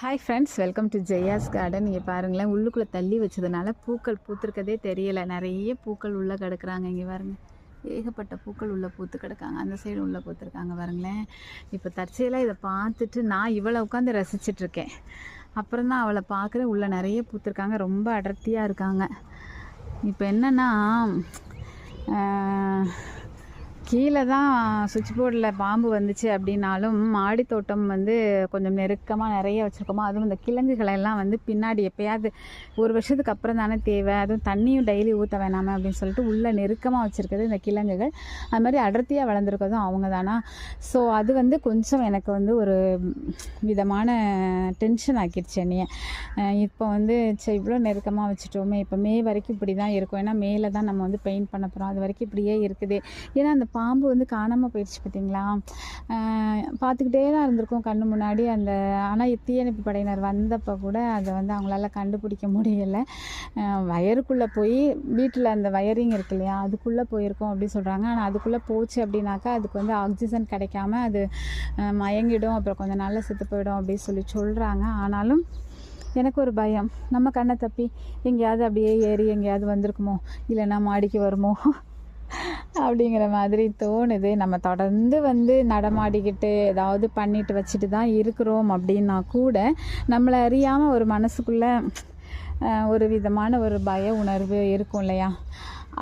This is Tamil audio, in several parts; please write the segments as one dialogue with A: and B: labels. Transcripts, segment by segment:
A: Hi friends, welcome to Jaya's garden. இங்கே பாருங்களேன், உள்ளுக்குள்ளே தள்ளி வச்சதுனால பூக்கள் பூத்துருக்கதே தெரியலை. நிறைய பூக்கள் உள்ளே கிடக்குறாங்க. இங்கே பாருங்கள், ஏகப்பட்ட பூக்கள் உள்ளே பூத்து கிடக்காங்க. அந்த சைடு உள்ளே பூத்துருக்காங்க பாருங்களேன். இப்போ தற்செயலாக இதை பார்த்துட்டு நான் இவளை உட்காந்து ரசிச்சிட்ருக்கேன். அப்புறம் தான் அவளை பார்க்குறேன், உள்ளே நிறைய பூத்துருக்காங்க, ரொம்ப அடர்த்தியாக இருக்காங்க. இப்போ என்னென்னா, கீழே தான் சுவிட்ச் போர்டில் பாம்பு வந்துச்சு அப்படின்னாலும் மாடி தோட்டம் வந்து கொஞ்சம் நெருக்கமாக நிறைய வச்சுருக்கோமா. அதுவும் இந்த கிழங்குகளெல்லாம் வந்து பின்னாடி எப்போயாவது ஒரு வருஷத்துக்கு அப்புறம் தானே தேவை, அதுவும் தண்ணியும் டெய்லி ஊற்ற வேணாமே அப்படின்னு சொல்லிட்டு உள்ளே நெருக்கமாக வச்சுருக்கிறது இந்த கிழங்குகள். அது மாதிரி அடர்த்தியாக வளர்ந்துருக்கிறதும் அவங்க தானா. ஸோ அது வந்து கொஞ்சம் எனக்கு வந்து ஒரு விதமான டென்ஷன் ஆக்கிடுச்சு என்னைய. இப்போ வந்து சரி, இவ்வளோ நெருக்கமாக வச்சுட்டோமே, இப்போ மே வரைக்கும் இப்படி தான் இருக்கும். ஏன்னா மேலே தான் நம்ம வந்து பெயிண்ட் பண்ண போகிறோம். அது வரைக்கும் இப்படியே இருக்குது. ஏன்னா அந்த பாம்பு வந்து காணாமல் போயிடுச்சு பார்த்தீங்களா. பார்த்துக்கிட்டே தான் இருந்திருக்கும் கண்ணு முன்னாடி. ஆனால் தீயணைப்பு படையினர் வந்தப்போ கூட அதை வந்து அவங்களால கண்டுபிடிக்க முடியலை. வயருக்குள்ளே போய் வீட்டில் அந்த வயரிங் இருக்கு இல்லையா, அதுக்குள்ளே போயிருக்கோம் அப்படி சொல்கிறாங்க. ஆனால் அதுக்குள்ளே போச்சு அப்படின்னாக்கா அதுக்கு வந்து ஆக்சிஜன் கிடைக்காம அது மயங்கிடும், அப்புறம் கொஞ்சம் நாளில் செத்து போயிடும் அப்படின்னு சொல்கிறாங்க. ஆனாலும் எனக்கு ஒரு பயம், நம்ம கண்ணை தப்பி எங்கேயாவது அப்படியே ஏறி எங்கேயாவது வந்திருக்குமோ, இல்லைன்னா மாடிக்கு வருமோ அப்படிங்கிற மாதிரி தோணுது. நம்ம தொடர்ந்து வந்து நடமாடிக்கிட்டு ஏதாவது பண்ணிட்டு வச்சுட்டு தான் இருக்கிறோம் அப்படின்னா கூட நம்மளை அறியாமல் ஒரு மனசுக்குள்ளே ஒரு விதமான ஒரு பய உணர்வு இருக்கும் இல்லையா.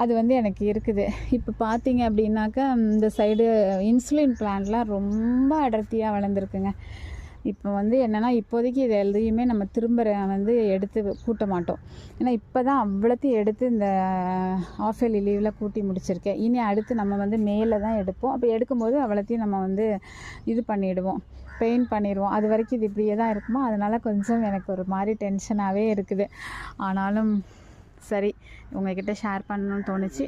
A: அது வந்து எனக்கு இருக்குது. இப்போ பார்த்தீங்க அப்படின்னாக்கா இந்த சைடு இன்சுலின் பிளான்ட்லாம் ரொம்ப அடர்த்தியாக வளர்ந்துருக்குங்க. இப்போ வந்து என்னென்னா, இப்போதைக்கு இது எதையுமே நம்ம திரும்ப வந்து எடுத்து கூட்ட மாட்டோம். ஏன்னா இப்போ தான் அவ்வளோத்தையும் எடுத்து இந்த ஆஃப் இயர்லி லீவில் கூட்டி முடிச்சிருக்கேன். இனி அடுத்து நம்ம வந்து மேலே தான் எடுப்போம். அப்போ எடுக்கும்போது அவ்வளோத்தையும் நம்ம வந்து இது பண்ணிவிடுவோம், பெயிண்ட் பண்ணிடுவோம். அது வரைக்கும் இது இப்படியே தான் இருக்குமோ. அதனால் கொஞ்சம் எனக்கு ஒரு மாதிரி டென்ஷனாகவே இருக்குது. ஆனாலும் சரி, உங்கள்கிட்ட ஷேர் பண்ணணும்னு தோணுச்சு.